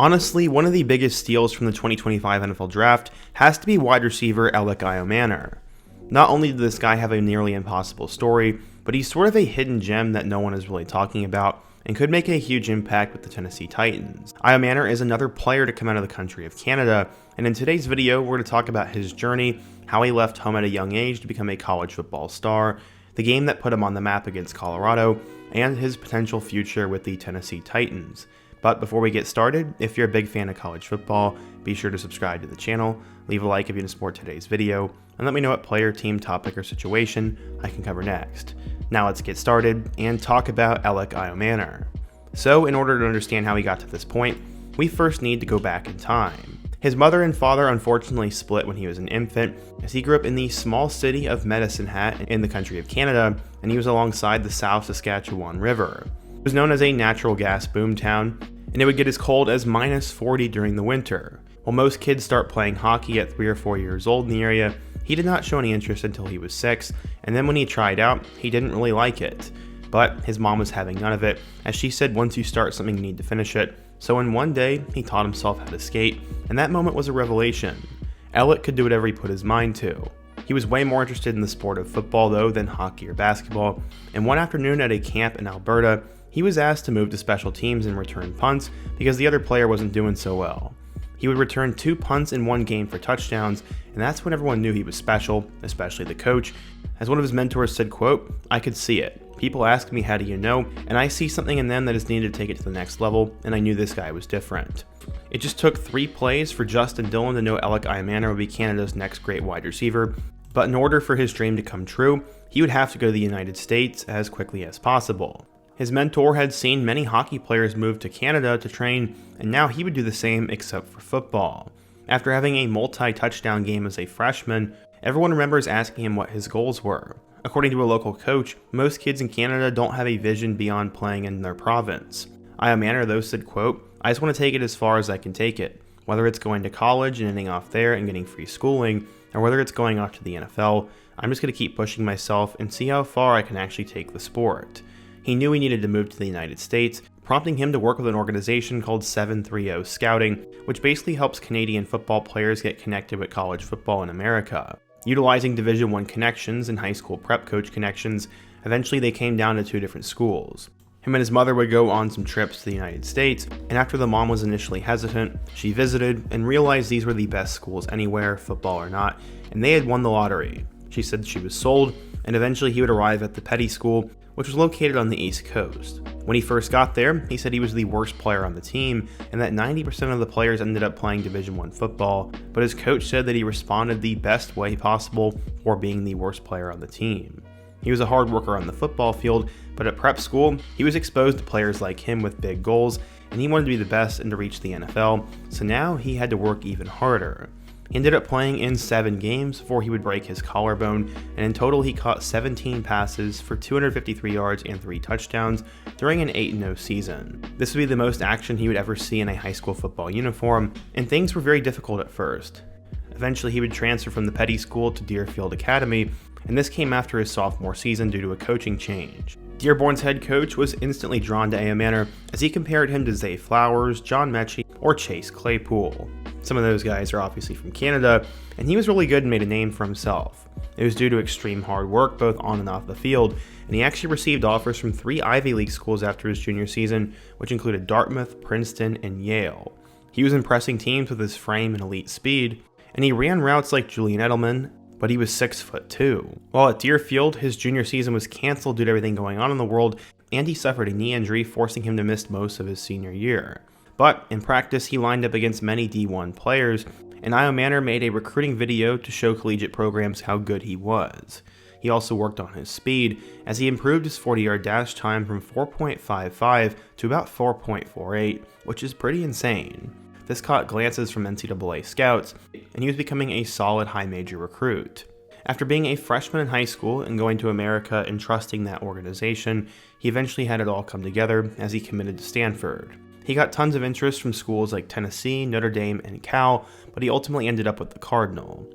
Honestly, one of the biggest steals from the 2025 NFL Draft has to be wide receiver Elic Ayomanor. Not only did this guy have a nearly impossible story, but he's sort of a hidden gem that no one is really talking about and could make a huge impact with the Tennessee Titans. Ayomanor is another player to come out of the country of Canada, and in today's video, we're going to talk about his journey, how he left home at a young age to become a college football star, the game that put him on the map against Colorado, and his potential future with the Tennessee Titans. But before we get started, if you're a big fan of college football, be sure to subscribe to the channel, leave a like if you want to support today's video, and let me know what player, team, topic, or situation I can cover next. Now let's get started and talk about Elic Ayomanor. So in order to understand how he got to this point, we first need to go back in time. His mother and father unfortunately split when he was an infant, as he grew up in the small city of Medicine Hat in the country of Canada, and he was alongside the South Saskatchewan River. It was known as a natural gas boomtown, and it would get as cold as -40 during the winter. While most kids start playing hockey at 3 or 4 years old in the area, he did not show any interest until he was 6, and then when he tried out, he didn't really like it. But his mom was having none of it, as she said once you start something you need to finish it. So in one day, he taught himself how to skate, and that moment was a revelation. Elic could do whatever he put his mind to. He was way more interested in the sport of football though than hockey or basketball, and one afternoon at a camp in Alberta, he was asked to move to special teams and return punts because the other player wasn't doing so well. He would return 2 punts in one game for touchdowns, and that's when everyone knew he was special, especially the coach. As one of his mentors said, quote, "I could see it. People ask me how do you know, and I see something in them that is needed to take it to the next level, and I knew this guy was different." It just took 3 plays for Justin Dillon to know Elic Ayomanor would be Canada's next great wide receiver, but in order for his dream to come true, he would have to go to the United States as quickly as possible. His mentor had seen many hockey players move to Canada to train, and now he would do the same except for football. After having a multi-touchdown game as a freshman, everyone remembers asking him what his goals were. According to a local coach, most kids in Canada don't have a vision beyond playing in their province. Ayomanor though said, quote, "I just want to take it as far as I can take it. Whether it's going to college and ending off there and getting free schooling, or whether it's going off to the NFL, I'm just going to keep pushing myself and see how far I can actually take the sport." He knew he needed to move to the United States, prompting him to work with an organization called 730 Scouting, which basically helps Canadian football players get connected with college football in America. Utilizing Division I connections and high school prep coach connections, eventually they came down to 2 different schools. Him and his mother would go on some trips to the United States, and after the mom was initially hesitant, she visited and realized these were the best schools anywhere, football or not, and they had won the lottery. She said she was sold, and eventually he would arrive at the Petty School, which was located on the East Coast. When he first got there, he said he was the worst player on the team, and that 90% of the players ended up playing Division I football, but his coach said that he responded the best way possible for being the worst player on the team. He was a hard worker on the football field, but at prep school, he was exposed to players like him with big goals, and he wanted to be the best and to reach the NFL, so now he had to work even harder. He ended up playing in 7 games before he would break his collarbone, and in total he caught 17 passes for 253 yards and 3 touchdowns during an 8-0 season. This would be the most action he would ever see in a high school football uniform, and things were very difficult at first. Eventually he would transfer from the Petty School to Deerfield Academy, and this came after his sophomore season due to a coaching change. Dearborn's head coach was instantly drawn to Ayomanor as he compared him to Zay Flowers, John Mechie, or Chase Claypool. Some of those guys are obviously from Canada, and he was really good and made a name for himself. It was due to extreme hard work both on and off the field, and he actually received offers from 3 Ivy League schools after his junior season, which included Dartmouth, Princeton, and Yale. He was impressing teams with his frame and elite speed, and he ran routes like Julian Edelman, but he was 6'2". While at Deerfield, his junior season was canceled due to everything going on in the world, and he suffered a knee injury, forcing him to miss most of his senior year. But in practice, he lined up against many D1 players, and Ayomanor made a recruiting video to show collegiate programs how good he was. He also worked on his speed, as he improved his 40-yard dash time from 4.55 to about 4.48, which is pretty insane. This caught glances from NCAA scouts, and he was becoming a solid high major recruit. After being a freshman in high school and going to America and trusting that organization, he eventually had it all come together as he committed to Stanford. He got tons of interest from schools like Tennessee, Notre Dame, and Cal, but he ultimately ended up with the Cardinal.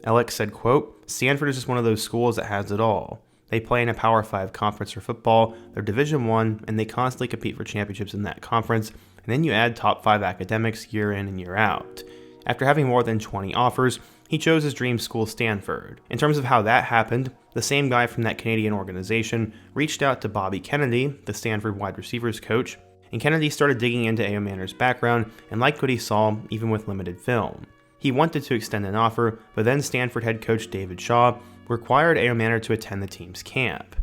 Elic said, quote, "Stanford is just one of those schools that has it all. They play in a Power 5 conference for football, they're Division I, and they constantly compete for championships in that conference, and then you add top 5 academics year in and year out. After having more than 20 offers, he chose his dream school, Stanford. In terms of how that happened, the same guy from that Canadian organization reached out to Bobby Kennedy, the Stanford wide receivers coach, and Kennedy started digging into Ayomanor's background and liked what he saw, even with limited film. He wanted to extend an offer, but then Stanford head coach David Shaw required Ayomanor to attend the team's camp.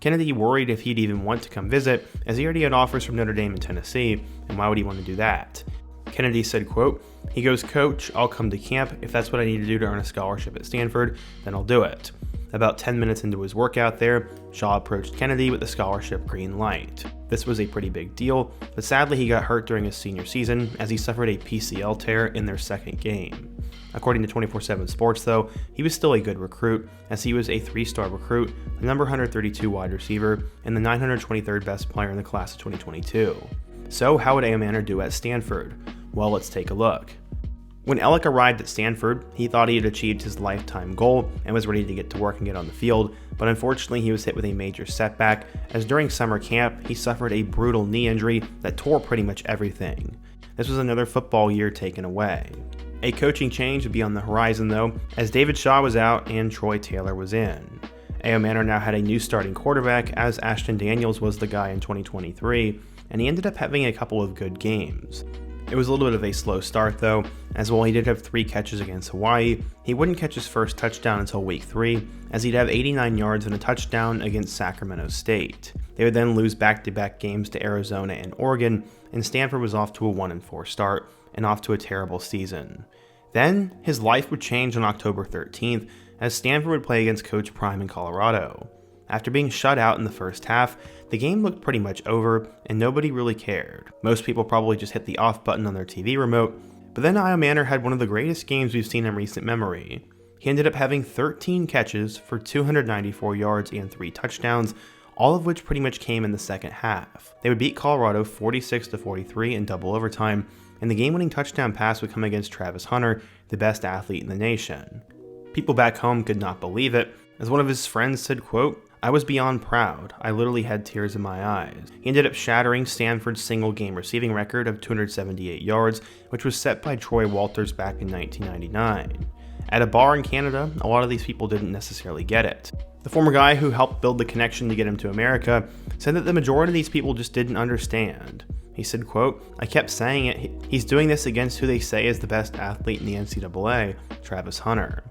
Kennedy worried if he'd even want to come visit, as he already had offers from Notre Dame and Tennessee, and why would he want to do that? Kennedy said, quote, he goes, "Coach, I'll come to camp. If that's what I need to do to earn a scholarship at Stanford, then I'll do it." About 10 minutes into his workout there, Shaw approached Kennedy with the scholarship green light. This was a pretty big deal, but sadly he got hurt during his senior season as he suffered a PCL tear in their second game. According to 24/7 Sports though, he was still a good recruit, as he was a 3-star recruit, the number 132 wide receiver, and the 923rd best player in the class of 2022. So how would Ayomanor do at Stanford? Well, let's take a look. When Elic arrived at Stanford, he thought he had achieved his lifetime goal and was ready to get to work and get on the field, but unfortunately he was hit with a major setback, as during summer camp he suffered a brutal knee injury that tore pretty much everything. This was another football year taken away. A coaching change would be on the horizon though, as David Shaw was out and Troy Taylor was in. Ayomanor now had a new starting quarterback, as Ashton Daniels was the guy in 2023, and he ended up having a couple of good games. It was a little bit of a slow start though, as while he did have 3 catches against Hawaii, he wouldn't catch his first touchdown until week 3, as he'd have 89 yards and a touchdown against Sacramento State. They would then lose back-to-back games to Arizona and Oregon, and Stanford was off to a 1-4 start and off to a terrible season. Then, his life would change on October 13th, as Stanford would play against Coach Prime in Colorado. After being shut out in the first half, the game looked pretty much over, and nobody really cared. Most people probably just hit the off button on their TV remote, but then Ayomanor had one of the greatest games we've seen in recent memory. He ended up having 13 catches for 294 yards and 3 touchdowns, all of which pretty much came in the second half. They would beat Colorado 46-43 in double overtime, and the game-winning touchdown pass would come against Travis Hunter, the best athlete in the nation. People back home could not believe it, as one of his friends said, quote, "I was beyond proud. I literally had tears in my eyes." He ended up shattering Stanford's single-game receiving record of 278 yards, which was set by Troy Walters back in 1999. At a bar in Canada, a lot of these people didn't necessarily get it. The former guy who helped build the connection to get him to America said that the majority of these people just didn't understand. He said, quote, "I kept saying it, he's doing this against who they say is the best athlete in the NCAA, Travis Hunter."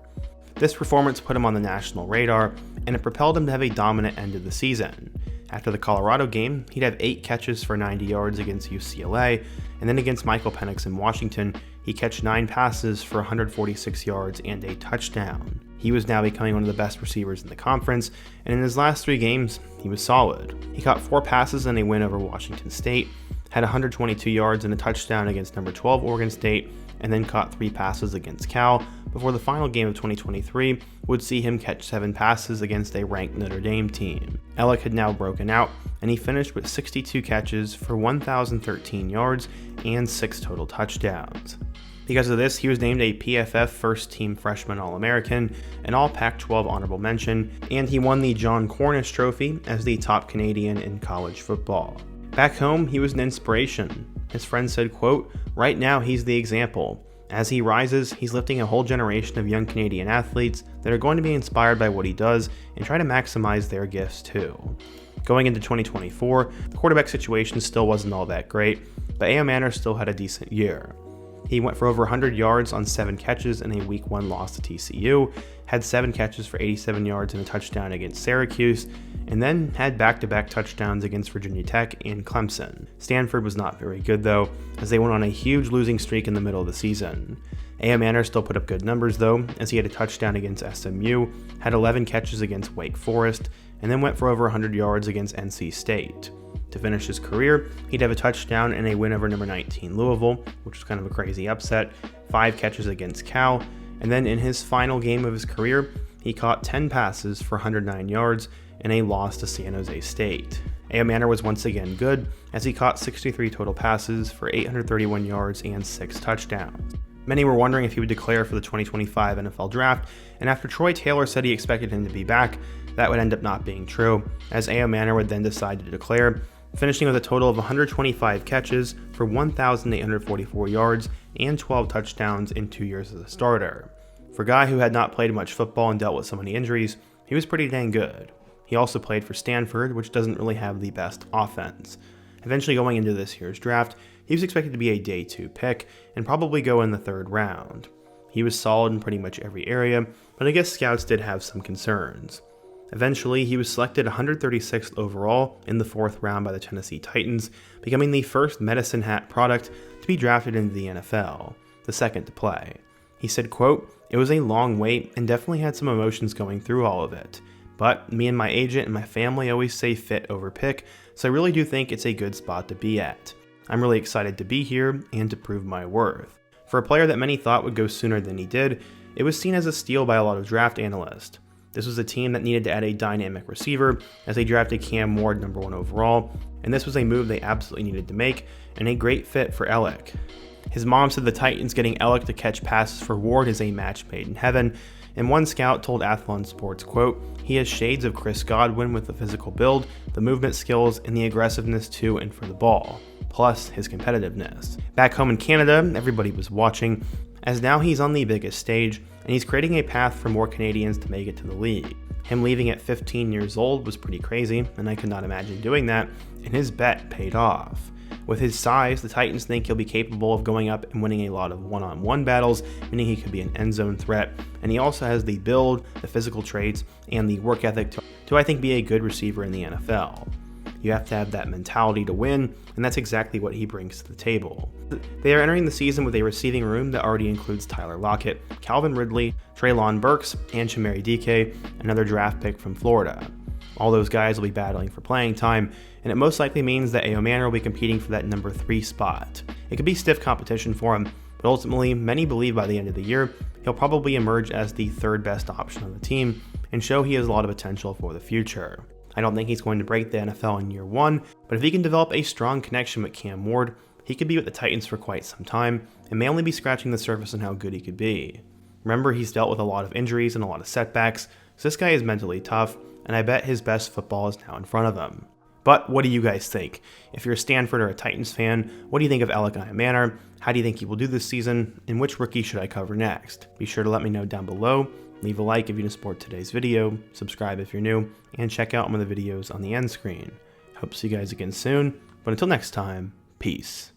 This performance put him on the national radar, and it propelled him to have a dominant end of the season. After the Colorado game, he'd have 8 catches for 90 yards against UCLA, and then against Michael Penix in Washington, he catch 9 passes for 146 yards and a touchdown. He was now becoming one of the best receivers in the conference, and in his last 3 games, he was solid. He caught 4 passes in a win over Washington State, had 122 yards and a touchdown against number 12 Oregon State, and then caught 3 passes against Cal, before the final game of 2023 would see him catch 7 passes against a ranked Notre Dame team. Elic had now broken out, and he finished with 62 catches for 1,013 yards and 6 total touchdowns. Because of this, he was named a PFF First Team Freshman All-American, an All-Pac-12 honorable mention, and he won the John Cornish Trophy as the top Canadian in college football. Back home, he was an inspiration. His friend said, quote, "Right now he's the example. As he rises, he's lifting a whole generation of young Canadian athletes that are going to be inspired by what he does and try to maximize their gifts too." Going into 2024, the quarterback situation still wasn't all that great, but Ayomanor still had a decent year. He went for over 100 yards on 7 catches in a Week 1 loss to TCU, had 7 catches for 87 yards and a touchdown against Syracuse, and then had back-to-back touchdowns against Virginia Tech and Clemson. Stanford was not very good though, as they went on a huge losing streak in the middle of the season. Ayomanor still put up good numbers though, as he had a touchdown against SMU, had 11 catches against Wake Forest, and then went for over 100 yards against NC State. To finish his career, he'd have a touchdown and a win over number 19 Louisville, which was kind of a crazy upset, 5 catches against Cal, and then in his final game of his career, he caught 10 passes for 109 yards in a loss to San Jose State. Ayomanor was once again good, as he caught 63 total passes for 831 yards and 6 touchdowns. Many were wondering if he would declare for the 2025 NFL Draft, and after Troy Taylor said he expected him to be back, that would end up not being true, as Ayomanor would then decide to declare, finishing with a total of 125 catches for 1,844 yards and 12 touchdowns in 2 years as a starter. For a guy who had not played much football and dealt with so many injuries, he was pretty dang good. He also played for Stanford, which doesn't really have the best offense. Eventually going into this year's draft, he was expected to be a day 2 pick and probably go in the 3rd round. He was solid in pretty much every area, but I guess scouts did have some concerns. Eventually, he was selected 136th overall in the 4th round by the Tennessee Titans, becoming the first medicine hat product to be drafted into the NFL, the second to play. He said, quote, "It was a long wait and definitely had some emotions going through all of it. But me and my agent and my family always say fit over pick, so I really do think it's a good spot to be at. I'm really excited to be here and to prove my worth." For a player that many thought would go sooner than he did, it was seen as a steal by a lot of draft analysts. This was a team that needed to add a dynamic receiver as they drafted Cam Ward number 1 overall, and this was a move they absolutely needed to make and a great fit for Elic. His mom said the Titans getting Elic to catch passes for Ward is a match made in heaven, and one scout told Athlon Sports, quote, "He has shades of Chris Godwin with the physical build, the movement skills, and the aggressiveness to and for the ball, plus his competitiveness." Back home in Canada, everybody was watching, as now he's on the biggest stage, and he's creating a path for more Canadians to make it to the league. Him leaving at 15 years old was pretty crazy, and I could not imagine doing that, and his bet paid off. With his size, the Titans think he'll be capable of going up and winning a lot of one-on-one battles, meaning he could be an end zone threat, and he also has the build, the physical traits, and the work ethic to I think be a good receiver in the NFL. You have to have that mentality to win, and that's exactly what he brings to the table. They are entering the season with a receiving room that already includes Tyler Lockett, Calvin Ridley, Treylon Burks, and Chimere Dike, another draft pick from Florida. All those guys will be battling for playing time, and it most likely means that Ayomanor will be competing for that number 3 spot. It could be stiff competition for him, but ultimately, many believe by the end of the year, he'll probably emerge as the 3rd best option on the team and show he has a lot of potential for the future. I don't think he's going to break the NFL in year 1, but if he can develop a strong connection with Cam Ward, he could be with the Titans for quite some time and may only be scratching the surface on how good he could be. Remember, he's dealt with a lot of injuries and a lot of setbacks, so this guy is mentally tough, and I bet his best football is now in front of him. But what do you guys think? If you're a Stanford or a Titans fan, what do you think of Elic Ayomanor? How do you think he will do this season? And which rookie should I cover next? Be sure to let me know down below. Leave a like if you support today's video, subscribe if you're new, and check out one of the videos on the end screen. Hope to see you guys again soon, but until next time, peace.